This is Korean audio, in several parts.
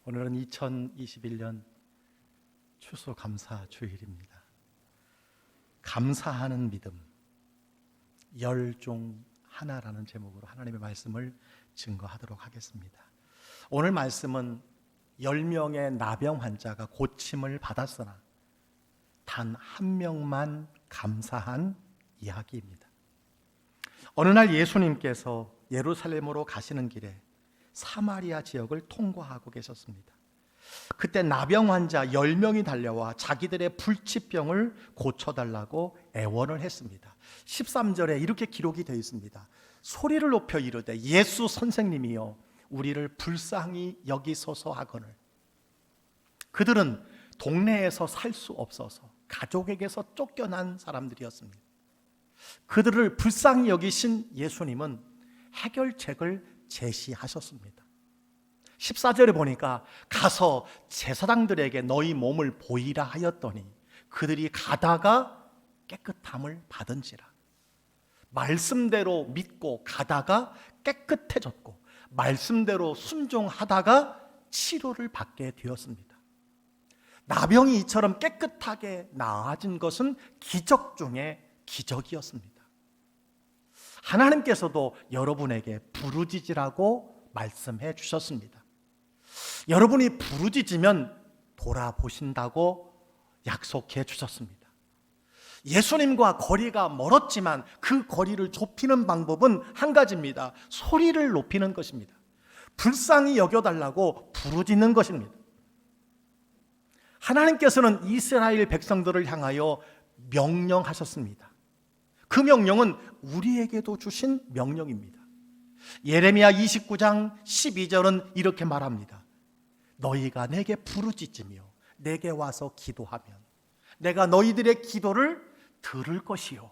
오늘은 2021년 추수감사 주일입니다. 감사하는 믿음, 열 중 하나라는 제목으로 하나님의 말씀을 증거하도록 하겠습니다. 오늘 말씀은 10명의 나병 환자가 고침을 받았으나 단 한 명만 감사한 이야기입니다. 어느 날 예수님께서 예루살렘으로 가시는 길에 사마리아 지역을 통과하고 계셨습니다. 그때 나병 환자 10명이 달려와 자기들의 불치병을 고쳐달라고 애원을 했습니다. 13절에 이렇게 기록이 되어 있습니다. 소리를 높여 이르되 예수 선생님이여 우리를 불쌍히 여기소서 하거늘. 그들은 동네에서 살 수 없어서 가족에게서 쫓겨난 사람들이었습니다. 그들을 불쌍히 여기신 예수님은 해결책을 제시하셨습니다. 14절에 보니까 가서 제사장들에게 너희 몸을 보이라 하였더니 그들이 가다가 깨끗함을 받은지라. 말씀대로 믿고 가다가 깨끗해졌고 말씀대로 순종하다가 치료를 받게 되었습니다. 나병이 이처럼 깨끗하게 나아진 것은 기적 중에 기적이었습니다. 하나님께서도 여러분에게 부르짖으라고 말씀해 주셨습니다. 여러분이 부르짖으면 돌아보신다고 약속해 주셨습니다. 예수님과 거리가 멀었지만 그 거리를 좁히는 방법은 한 가지입니다. 소리를 높이는 것입니다. 불쌍히 여겨달라고 부르짖는 것입니다. 하나님께서는 이스라엘 백성들을 향하여 명령하셨습니다. 그 명령은 우리에게도 주신 명령입니다. 예레미야 29장 12절은 이렇게 말합니다. 너희가 내게 부르짖으며 내게 와서 기도하면 내가 너희들의 기도를 들을 것이요.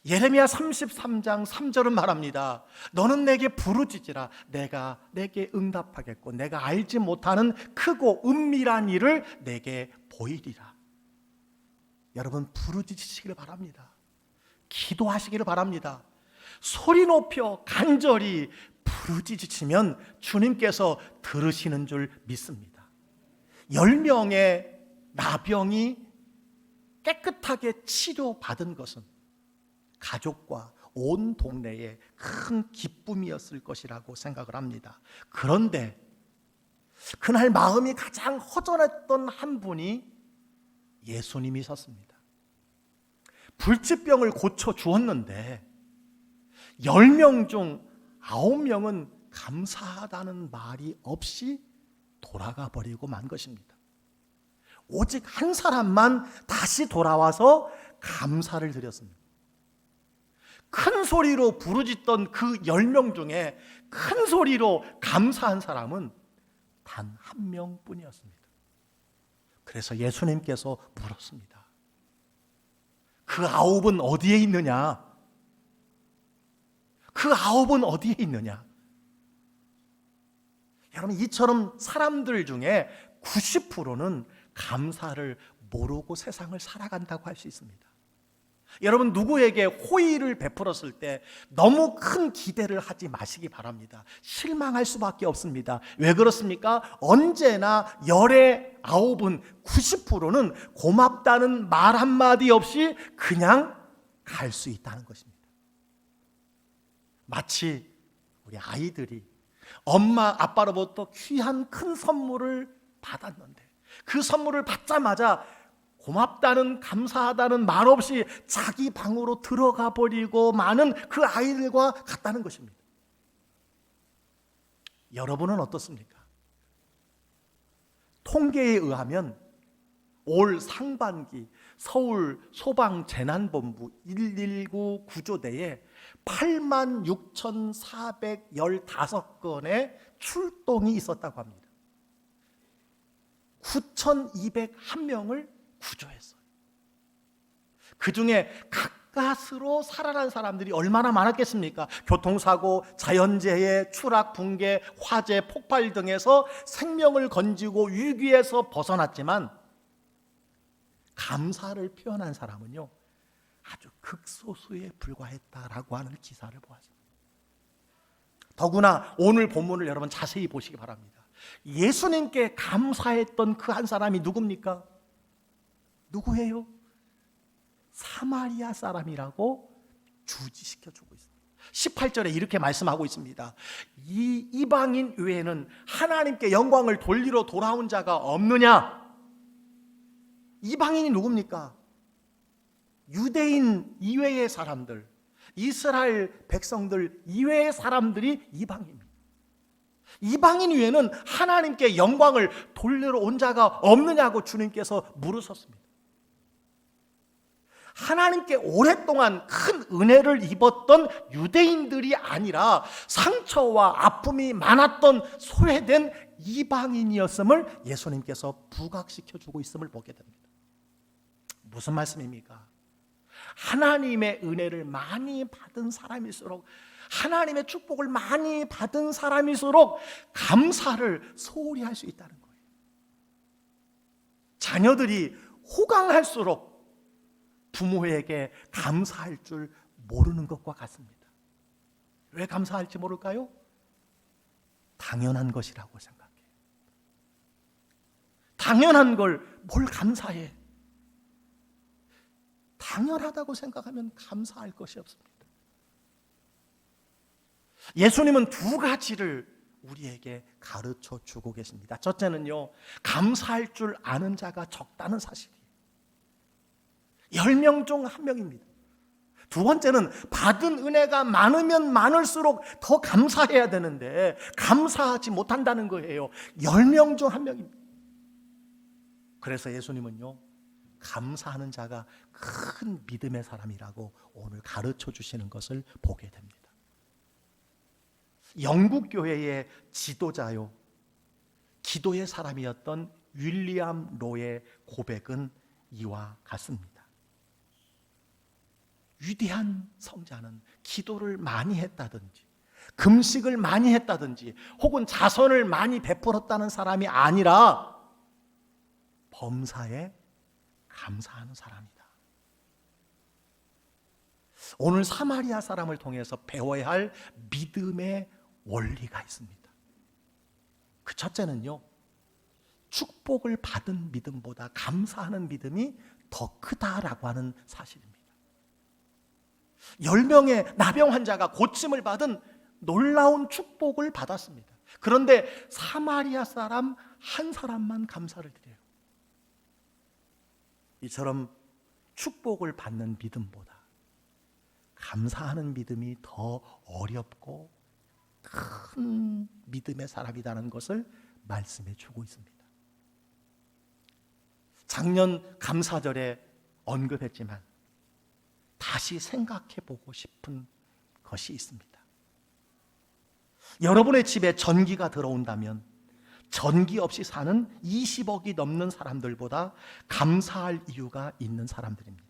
예레미야 33장 3절은 말합니다. 너는 내게 부르짖으라 내가 내게 응답하겠고 내가 알지 못하는 크고 은밀한 일을 내게 보이리라. 여러분 부르짖으시기를 바랍니다. 기도하시기를 바랍니다. 소리 높여 간절히 부르짖으시면 주님께서 들으시는 줄 믿습니다. 10명의 나병이 깨끗하게 치료받은 것은 가족과 온 동네에 큰 기쁨이었을 것이라고 생각을 합니다. 그런데 그날 마음이 가장 허전했던 한 분이 예수님이셨습니다. 불치병을 고쳐 주었는데 10명 중 9명은 감사하다는 말이 없이 돌아가 버리고 만 것입니다. 오직 한 사람만 다시 돌아와서 감사를 드렸습니다. 큰 소리로 부르짖던 그 10명 중에 큰 소리로 감사한 사람은 단 한 명뿐이었습니다. 그래서 예수님께서 물었습니다. 그 9은 어디에 있느냐? 그 9은 어디에 있느냐? 여러분 이처럼 사람들 중에 90%는 감사를 모르고 세상을 살아간다고 할 수 있습니다. 여러분 누구에게 호의를 베풀었을 때 너무 큰 기대를 하지 마시기 바랍니다. 실망할 수밖에 없습니다. 왜 그렇습니까? 언제나 10의 9은 90%는 고맙다는 말 한마디 없이 그냥 갈 수 있다는 것입니다. 마치 우리 아이들이 엄마 아빠로부터 귀한 큰 선물을 받았는데 그 선물을 받자마자 고맙다는 감사하다는 말 없이 자기 방으로 들어가 버리고 마는 그 아이들과 같다는 것입니다. 여러분은 어떻습니까? 통계에 의하면 올 상반기 서울 소방재난본부 119 구조대에 86,415건의 출동이 있었다고 합니다. 9,201명을 구조했어요. 그 중에 가까스로 살아난 사람들이 얼마나 많았겠습니까? 교통사고, 자연재해, 추락, 붕괴, 화재, 폭발 등에서 생명을 건지고 위기에서 벗어났지만 감사를 표현한 사람은요 아주 극소수에 불과했다라고 하는 기사를 보았습니다. 더구나 오늘 본문을 여러분 자세히 보시기 바랍니다. 예수님께 감사했던 그 한 사람이 누굽니까? 누구예요? 사마리아 사람이라고 주지시켜주고 있습니다. 18절에 이렇게 말씀하고 있습니다. 이 이방인 외에는 하나님께 영광을 돌리러 돌아온 자가 없느냐? 이방인이 누굽니까? 유대인 이외의 사람들, 이스라엘 백성들 이외의 사람들이 이방인입니다. 이방인 위에는 하나님께 영광을 돌리러 온 자가 없느냐고 주님께서 물으셨습니다. 하나님께 오랫동안 큰 은혜를 입었던 유대인들이 아니라 상처와 아픔이 많았던 소외된 이방인이었음을 예수님께서 부각시켜주고 있음을 보게 됩니다. 무슨 말씀입니까? 하나님의 은혜를 많이 받은 사람일수록, 하나님의 축복을 많이 받은 사람일수록 감사를 소홀히 할 수 있다는 거예요. 자녀들이 호강할수록 부모에게 감사할 줄 모르는 것과 같습니다. 왜 감사할지 모를까요? 당연한 것이라고 생각해요. 당연한 걸 뭘 감사해? 당연하다고 생각하면 감사할 것이 없습니다. 예수님은 두 가지를 우리에게 가르쳐 주고 계십니다. 첫째는요, 감사할 줄 아는 자가 적다는 사실이에요. 10명 중 1명입니다. 두 번째는 받은 은혜가 많으면 많을수록 더 감사해야 되는데 감사하지 못한다는 거예요. 10명 중 1명입니다. 그래서 예수님은요, 감사하는 자가 큰 믿음의 사람이라고 오늘 가르쳐 주시는 것을 보게 됩니다. 영국 교회의 지도자요, 기도의 사람이었던 윌리엄 로의 고백은 이와 같습니다. 위대한 성자는 기도를 많이 했다든지 금식을 많이 했다든지 혹은 자선을 많이 베풀었다는 사람이 아니라 범사에 감사하는 사람이다. 오늘 사마리아 사람을 통해서 배워야 할 믿음의 원리가 있습니다. 그 첫째는요, 축복을 받은 믿음보다 감사하는 믿음이 더 크다라고 하는 사실입니다. 10명의 나병 환자가 고침을 받은 놀라운 축복을 받았습니다. 그런데 사마리아 사람 한 사람만 감사를 드려요. 이처럼 축복을 받는 믿음보다 감사하는 믿음이 더 어렵고 큰 믿음의 사람이라는 것을 말씀해 주고 있습니다. 작년 감사절에 언급했지만 다시 생각해 보고 싶은 것이 있습니다. 여러분의 집에 전기가 들어온다면 전기 없이 사는 20억이 넘는 사람들보다 감사할 이유가 있는 사람들입니다.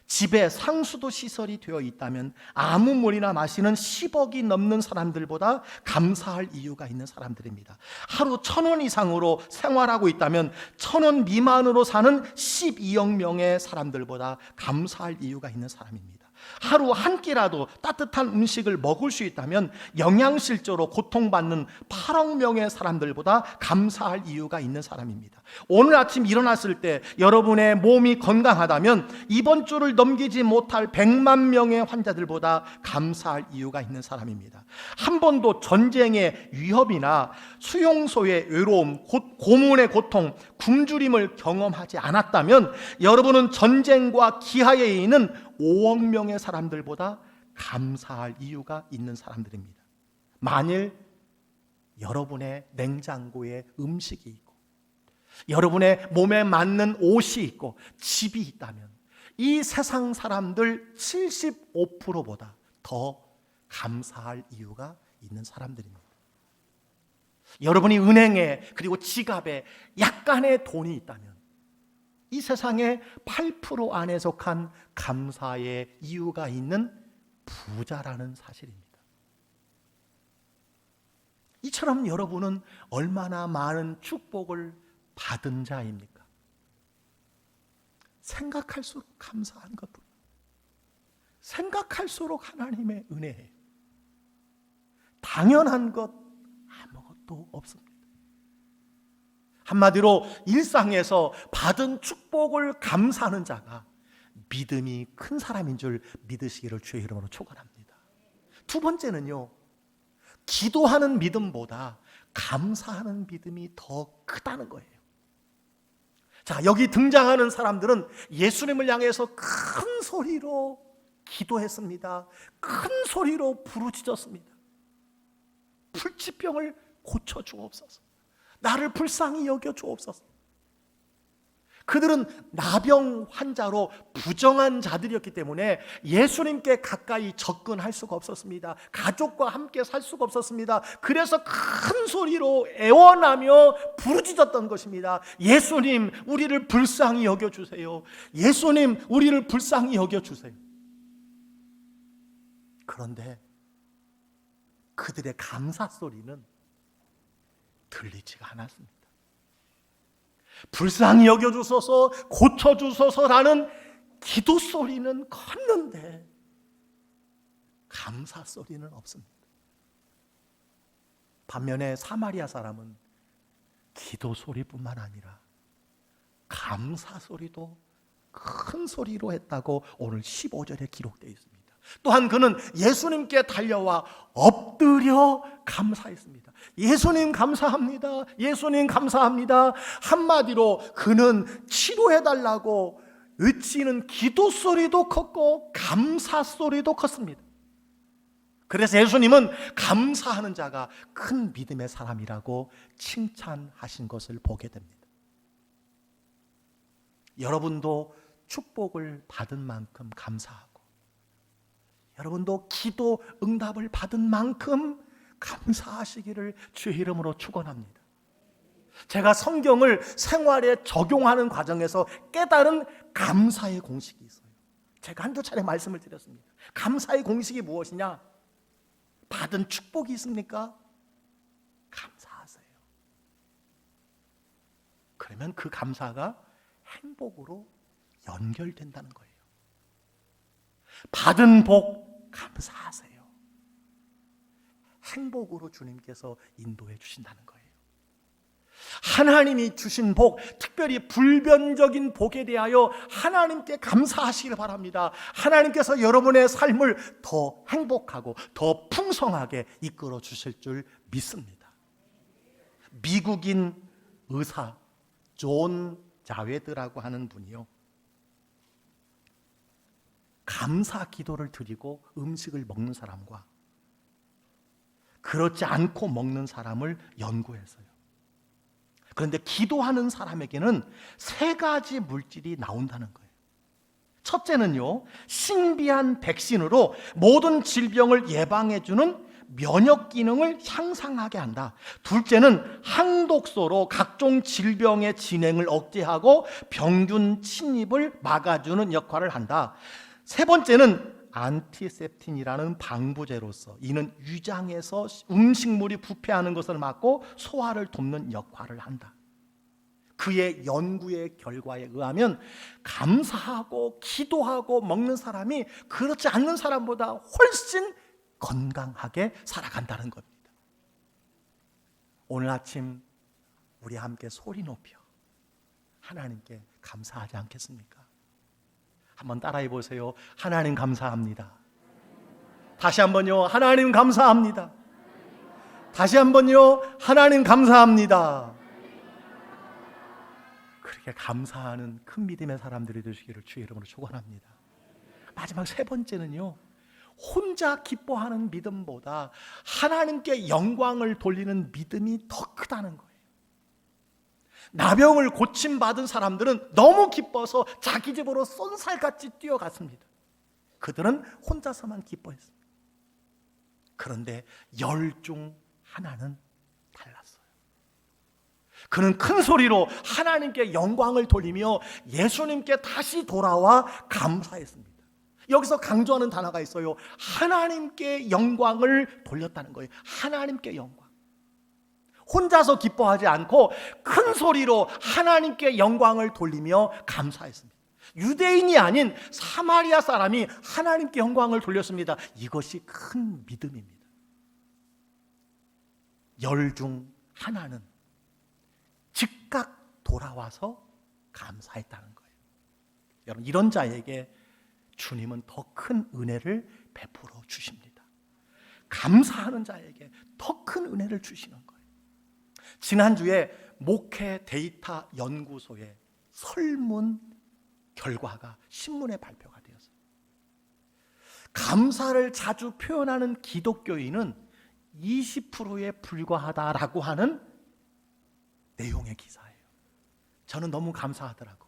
집에 상수도 시설이 되어 있다면 아무 물이나 마시는 10억이 넘는 사람들보다 감사할 이유가 있는 사람들입니다. 하루 1,000원 이상으로 생활하고 있다면 1,000원 미만으로 사는 12억 명의 사람들보다 감사할 이유가 있는 사람입니다. 하루 한 끼라도 따뜻한 음식을 먹을 수 있다면 영양실조로 고통받는 8억 명의 사람들보다 감사할 이유가 있는 사람입니다. 오늘 아침 일어났을 때 여러분의 몸이 건강하다면 이번 주를 넘기지 못할 100만 명의 환자들보다 감사할 이유가 있는 사람입니다. 한 번도 전쟁의 위협이나 수용소의 외로움, 고문의 고통, 굶주림을 경험하지 않았다면 여러분은 전쟁과 기하에 있는 5억 명의 사람들보다 감사할 이유가 있는 사람들입니다. 만일 여러분의 냉장고에 음식이 있고 여러분의 몸에 맞는 옷이 있고 집이 있다면 이 세상 사람들 75%보다 더 감사할 이유가 있는 사람들입니다. 여러분이 은행에 그리고 지갑에 약간의 돈이 있다면 이 세상의 8% 안에 속한 감사의 이유가 있는 부자라는 사실입니다. 이처럼 여러분은 얼마나 많은 축복을 받은 자입니까? 생각할수록 감사한 것뿐, 생각할수록 하나님의 은혜예요. 당연한 것 아무것도 한마디로 일상에서 받은 축복을 감사하는 자가 믿음이 큰 사람인 줄 믿으시기를 주의 이름으로 축원합니다. 두 번째는요, 기도하는 믿음보다 감사하는 믿음이 더 크다는 거예요. 자, 여기 등장하는 사람들은 예수님을 향해서 큰 소리로 기도했습니다. 큰 소리로 부르짖었습니다. 불치병을 고쳐 주옵소서. 나를 불쌍히 여겨 주옵소서. 그들은 나병 환자로 부정한 자들이었기 때문에 예수님께 가까이 접근할 수가 없었습니다. 가족과 함께 살 수가 없었습니다. 그래서 큰 소리로 애원하며 부르짖었던 것입니다. 예수님, 우리를 불쌍히 여겨주세요. 예수님, 우리를 불쌍히 여겨주세요. 그런데 그들의 감사 소리는 들리지가 않았습니다. 불쌍히 여겨주소서, 고쳐주소서라는 기도 소리는 컸는데 감사 소리는 없습니다. 반면에 사마리아 사람은 기도 소리뿐만 아니라 감사 소리도 큰 소리로 했다고 오늘 15절에 기록되어 있습니다. 또한 그는 예수님께 달려와 엎드려 감사했습니다. 예수님 감사합니다. 예수님 감사합니다. 한마디로 그는 치료해달라고 외치는 기도 소리도 컸고 감사 소리도 컸습니다. 그래서 예수님은 감사하는 자가 큰 믿음의 사람이라고 칭찬하신 것을 보게 됩니다. 여러분도 축복을 받은 만큼 감사하고, 여러분도 기도 응답을 받은 만큼 감사하시기를 주의 이름으로 축원합니다. 제가 성경을 생활에 적용하는 과정에서 깨달은 감사의 공식이 있어요. 제가 한두 차례 말씀을 드렸습니다. 감사의 공식이 무엇이냐? 받은 축복이 있습니까? 감사하세요. 그러면 그 감사가 행복으로 연결된다는 거예요. 받은 복 감사하세요. 행복으로 주님께서 인도해 주신다는 거예요. 하나님이 주신 복, 특별히 불변적인 복에 대하여 하나님께 감사하시길 바랍니다. 하나님께서 여러분의 삶을 더 행복하고 더 풍성하게 이끌어 주실 줄 믿습니다. 미국인 의사 존 자웨드라고 하는 분이요, 감사 기도를 드리고 음식을 먹는 사람과 그렇지 않고 먹는 사람을 연구했어요. 그런데 기도하는 사람에게는 세 가지 물질이 나온다는 거예요. 첫째는요, 신비한 백신으로 모든 질병을 예방해주는 면역 기능을 향상하게 한다. 둘째는 항독소로 각종 질병의 진행을 억제하고 병균 침입을 막아주는 역할을 한다. 세 번째는 안티셉틴이라는 방부제로서 이는 위장에서 음식물이 부패하는 것을 막고 소화를 돕는 역할을 한다. 그의 연구의 결과에 의하면 감사하고 기도하고 먹는 사람이 그렇지 않는 사람보다 훨씬 건강하게 살아간다는 겁니다. 오늘 아침 우리 함께 소리 높여 하나님께 감사하지 않겠습니까? 한번 따라해 보세요. 하나님 감사합니다. 다시 한번요. 하나님 감사합니다. 다시 한번요. 하나님 감사합니다. 그렇게 감사하는 큰 믿음의 사람들이 되시기를 주의 이름으로 축원합니다. 마지막 세 번째는요, 혼자 기뻐하는 믿음보다 하나님께 영광을 돌리는 믿음이 더 크다는 거예요. 나병을 고침받은 사람들은 너무 기뻐서 자기 집으로 쏜살같이 뛰어갔습니다. 그들은 혼자서만 기뻐했습니다. 그런데 열 중 하나는 달랐어요. 그는 큰 소리로 하나님께 영광을 돌리며 예수님께 다시 돌아와 감사했습니다. 여기서 강조하는 단어가 있어요. 하나님께 영광을 돌렸다는 거예요. 하나님께 영광. 혼자서 기뻐하지 않고 큰 소리로 하나님께 영광을 돌리며 감사했습니다. 유대인이 아닌 사마리아 사람이 하나님께 영광을 돌렸습니다. 이것이 큰 믿음입니다. 열 중 하나는 즉각 돌아와서 감사했다는 거예요. 여러분, 이런 자에게 주님은 더 큰 은혜를 베풀어 주십니다. 감사하는 자에게 더 큰 은혜를 주시는 거예요. 지난주에 목회 데이터 연구소의 설문 결과가 신문에 발표가 되었어요. 감사를 자주 표현하는 기독교인은 20%에 불과하다라고 하는 내용의 기사예요. 저는 너무 감사하더라고.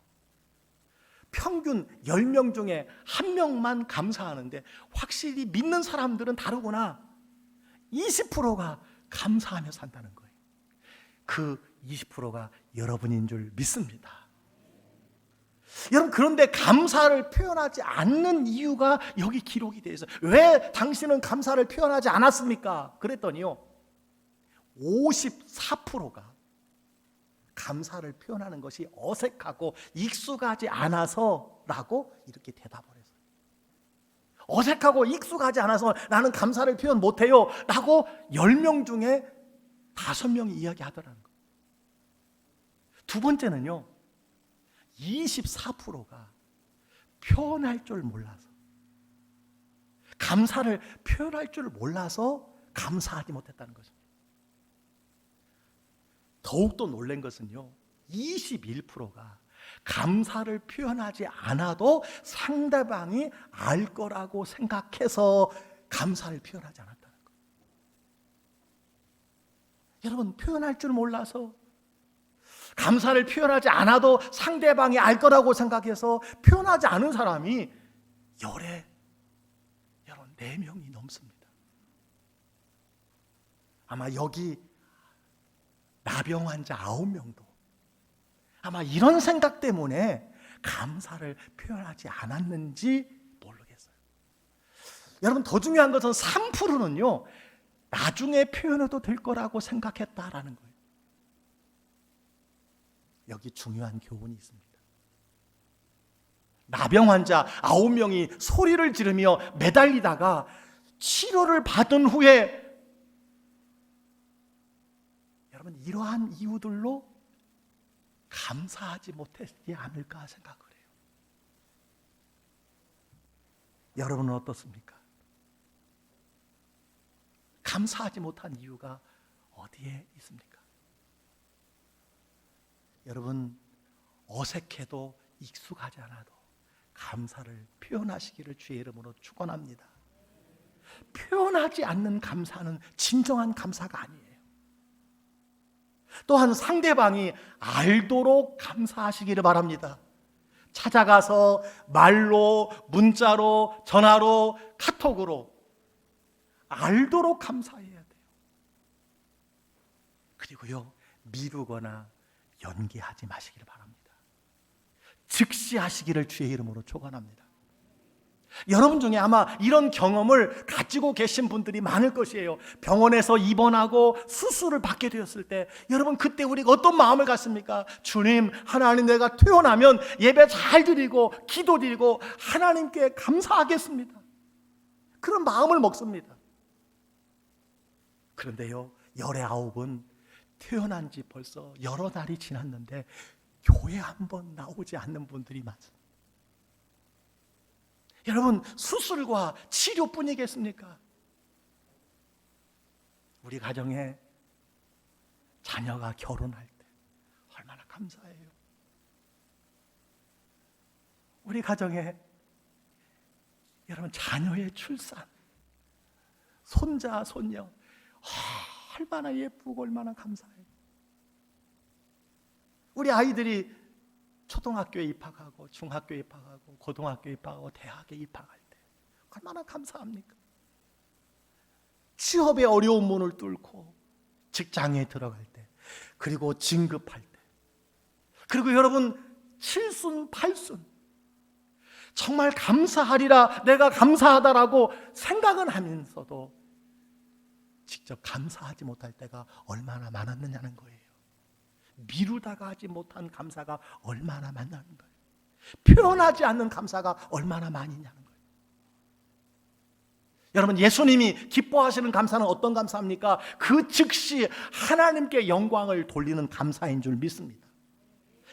평균 10명 중에 1명만 감사하는데 확실히 믿는 사람들은 다르구나. 20%가 감사하며 산다는 거예요. 그 20%가 여러분인 줄 믿습니다. 여러분, 그런데 감사를 표현하지 않는 이유가 여기 기록이 되어 있어요. 왜 당신은 감사를 표현하지 않았습니까? 그랬더니요, 54%가 감사를 표현하는 것이 어색하고 익숙하지 않아서라고 이렇게 대답을 했어요. 어색하고 익숙하지 않아서 나는 감사를 표현 못해요 라고 10명 중에 5명이 이야기하더라는 거예요. 두 번째는요, 24%가 표현할 줄 몰라서, 감사를 표현할 줄 몰라서 감사하지 못했다는 것입니다. 더욱더 놀란 것은요, 21%가 감사를 표현하지 않아도 상대방이 알 거라고 생각해서 감사를 표현하지 않았다는 거예요. 여러분, 표현할 줄 몰라서, 감사를 표현하지 않아도 상대방이 알 거라고 생각해서 표현하지 않은 사람이 열에 여러분 4명이 넘습니다. 아마 여기 나병 환자 9명도 아마 이런 생각 때문에 감사를 표현하지 않았는지 모르겠어요. 여러분, 더 중요한 것은 3%는요 나중에 표현해도 될 거라고 생각했다라는 거예요. 여기 중요한 교훈이 있습니다. 나병 환자 9명이 소리를 지르며 매달리다가 치료를 받은 후에 여러분, 이러한 이유들로 감사하지 못했지 않을까 생각을 해요. 여러분은 어떻습니까? 감사하지 못한 이유가 어디에 있습니까? 여러분, 어색해도 익숙하지 않아도 감사를 표현하시기를 주의 이름으로 축원합니다. 표현하지 않는 감사는 진정한 감사가 아니에요. 또한 상대방이 알도록 감사하시기를 바랍니다. 찾아가서 말로, 문자로, 전화로, 카톡으로 알도록 감사해야 돼요. 그리고요, 미루거나 연기하지 마시기를 바랍니다. 즉시 하시기를 주의 이름으로 축원합니다. 여러분 중에 아마 이런 경험을 가지고 계신 분들이 많을 것이에요. 병원에서 입원하고 수술을 받게 되었을 때 여러분, 그때 우리가 어떤 마음을 갖습니까? 주님, 하나님, 내가 퇴원하면 예배 잘 드리고 기도 드리고 하나님께 감사하겠습니다. 그런 마음을 먹습니다. 그런데요, 열의 9은 태어난 지 벌써 여러 달이 지났는데 교회 한번 나오지 않는 분들이 많습니다. 여러분, 수술과 치료뿐이겠습니까? 우리 가정에 자녀가 결혼할 때 얼마나 감사해요. 우리 가정에 여러분 자녀의 출산, 손자, 손녀 얼마나 예쁘고 얼마나 감사해요. 우리 아이들이 초등학교에 입학하고 중학교에 입학하고 고등학교에 입학하고 대학에 입학할 때 얼마나 감사합니까? 취업의 어려운 문을 뚫고 직장에 들어갈 때, 그리고 진급할 때, 그리고 여러분 7순 8순 정말 감사하리라, 내가 감사하다라고 생각은 하면서도 직접 감사하지 못할 때가 얼마나 많았느냐는 거예요. 미루다가 하지 못한 감사가 얼마나 많냐는 거예요. 표현하지 않는 감사가 얼마나 많이냐는 거예요. 여러분, 예수님이 기뻐하시는 감사는 어떤 감사입니까? 그 즉시 하나님께 영광을 돌리는 감사인 줄 믿습니다.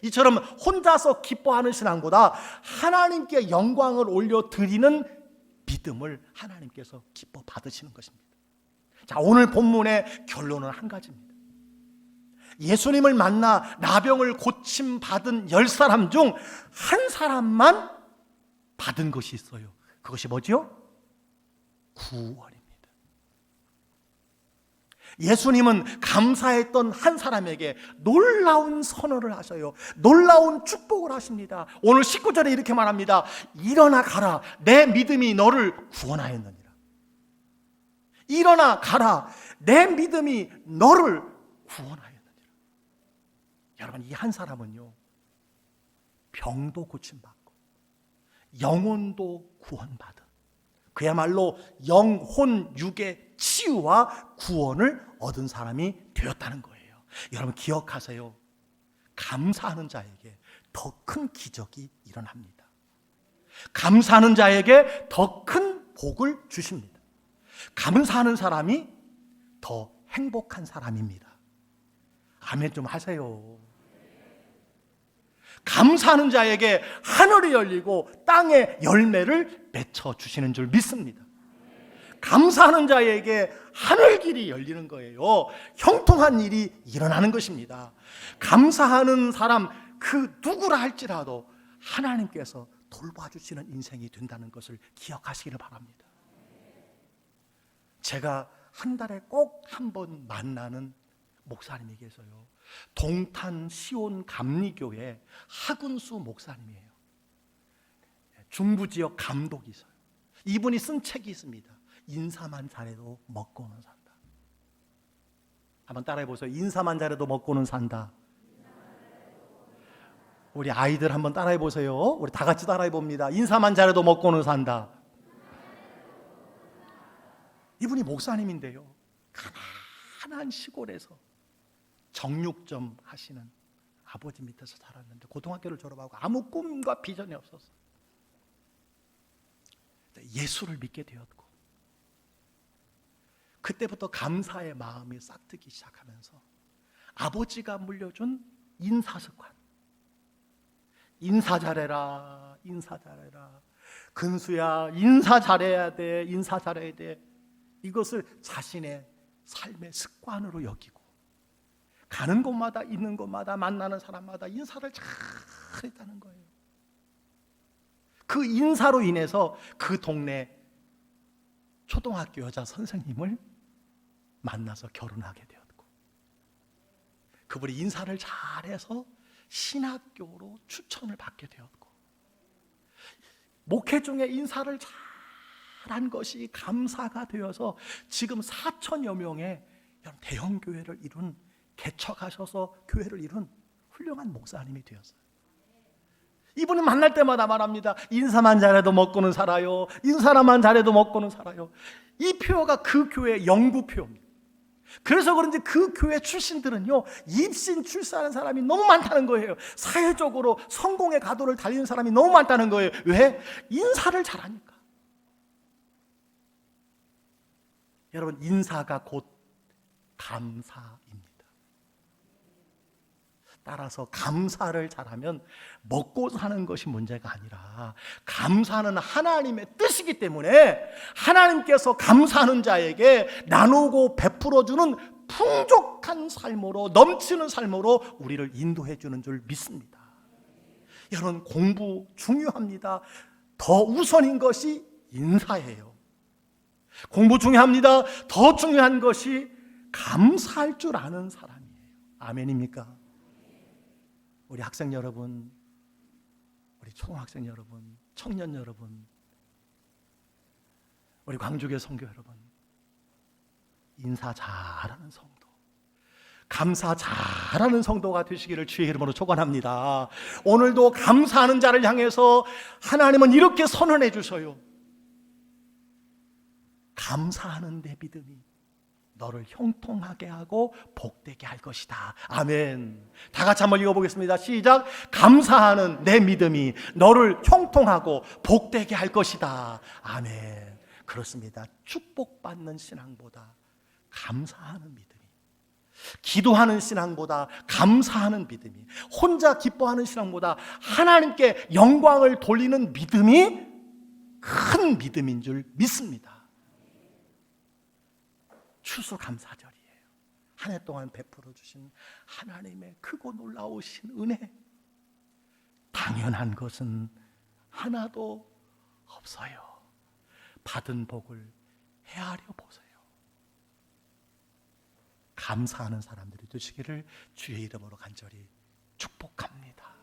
이처럼 혼자서 기뻐하는 신앙보다 하나님께 영광을 올려드리는 믿음을 하나님께서 기뻐 받으시는 것입니다. 자, 오늘 본문의 결론은 한 가지입니다. 예수님을 만나 나병을 고침받은 10사람 중 한 사람만 받은 것이 있어요. 그것이 뭐죠? 구원입니다. 예수님은 감사했던 한 사람에게 놀라운 선언을 하셔요. 놀라운 축복을 하십니다. 오늘 19절에 이렇게 말합니다. 일어나 가라. 내 믿음이 너를 구원하였느니라. 일어나 가라. 내 믿음이 너를 구원하였느니라. 여러분, 이 한 사람은요, 병도 고침받고 영혼도 구원받은, 그야말로 영혼 육의 치유와 구원을 얻은 사람이 되었다는 거예요. 여러분 기억하세요. 감사하는 자에게 더 큰 기적이 일어납니다. 감사하는 자에게 더 큰 복을 주십니다. 감사하는 사람이 더 행복한 사람입니다. 아멘 좀 하세요. 감사하는 자에게 하늘이 열리고 땅에 열매를 맺혀 주시는 줄 믿습니다. 감사하는 자에게 하늘길이 열리는 거예요. 형통한 일이 일어나는 것입니다. 감사하는 사람 그 누구라 할지라도 하나님께서 돌봐주시는 인생이 된다는 것을 기억하시기를 바랍니다. 제가 한 달에 꼭 한 번 만나는 목사님이 계세요. 동탄 시온 감리교회 하근수 목사님이에요. 중부지역 감독이세요. 이분이 쓴 책이 있습니다. 인사만 잘해도 먹고는 산다. 한번 따라해 보세요. 인사만 잘해도 먹고는 산다. 우리 아이들 한번 따라해 보세요. 우리 다 같이 따라해 봅니다. 인사만 잘해도 먹고는 산다. 이분이 목사님인데요, 가난한 시골에서 정육점 하시는 아버지 밑에서 살았는데 고등학교를 졸업하고 아무 꿈과 비전이 없었어요. 예수를 믿게 되었고 그때부터 감사의 마음이 싹트기 시작하면서 아버지가 물려준 인사습관, 인사 잘해라, 인사 잘해라, 근수야 인사 잘해야 돼, 인사 잘해야 돼, 이것을 자신의 삶의 습관으로 여기고 가는 곳마다 있는 곳마다 만나는 사람마다 인사를 잘 했다는 거예요. 그 인사로 인해서 그 동네 초등학교 여자 선생님을 만나서 결혼하게 되었고, 그분이 인사를 잘해서 신학교로 추천을 받게 되었고, 목회 중에 인사를 잘한 것이 감사가 되어서 지금 4천여 명의 대형 교회를 이룬, 개척하셔서 교회를 이룬 훌륭한 목사님이 되었어요. 이분은 만날 때마다 말합니다. 인사만 잘해도 먹고는 살아요. 인사만 잘해도 먹고는 살아요. 이 표어가 그 교회의 영구 표어입니다. 그래서 그런지 그 교회 출신들은요, 입신 출세하는 사람이 너무 많다는 거예요. 사회적으로 성공의 가도를 달리는 사람이 너무 많다는 거예요. 왜? 인사를 잘하니까. 여러분, 인사가 곧 감사입니다. 따라서 감사를 잘하면 먹고 사는 것이 문제가 아니라 감사는 하나님의 뜻이기 때문에 하나님께서 감사하는 자에게 나누고 베풀어주는 풍족한 삶으로, 넘치는 삶으로 우리를 인도해 주는 줄 믿습니다. 여러분, 공부 중요합니다. 더 우선인 것이 인사예요. 공부 중요합니다. 더 중요한 것이 감사할 줄 아는 사람이에요. 아멘입니까? 우리 학생 여러분, 우리 초등학생 여러분, 청년 여러분, 우리 광주교회 성교 여러분, 인사 잘하는 성도, 감사 잘하는 성도가 되시기를 주의 이름으로 축원합니다. 오늘도 감사하는 자를 향해서 하나님은 이렇게 선언해 주셔요. 감사하는 내 믿음이 너를 형통하게 하고 복되게 할 것이다. 아멘. 다 같이 한번 읽어보겠습니다. 시작. 감사하는 내 믿음이 너를 형통하고 복되게 할 것이다. 아멘. 그렇습니다. 축복받는 신앙보다 감사하는 믿음이, 기도하는 신앙보다 감사하는 믿음이, 혼자 기뻐하는 신앙보다 하나님께 영광을 돌리는 믿음이 큰 믿음인 줄 믿습니다. 추수감사절이에요. 한 해 동안 베풀어 주신 하나님의 크고 놀라우신 은혜, 당연한 것은 하나도 없어요. 받은 복을 헤아려 보세요. 감사하는 사람들이 되시기를 주의 이름으로 간절히 축복합니다.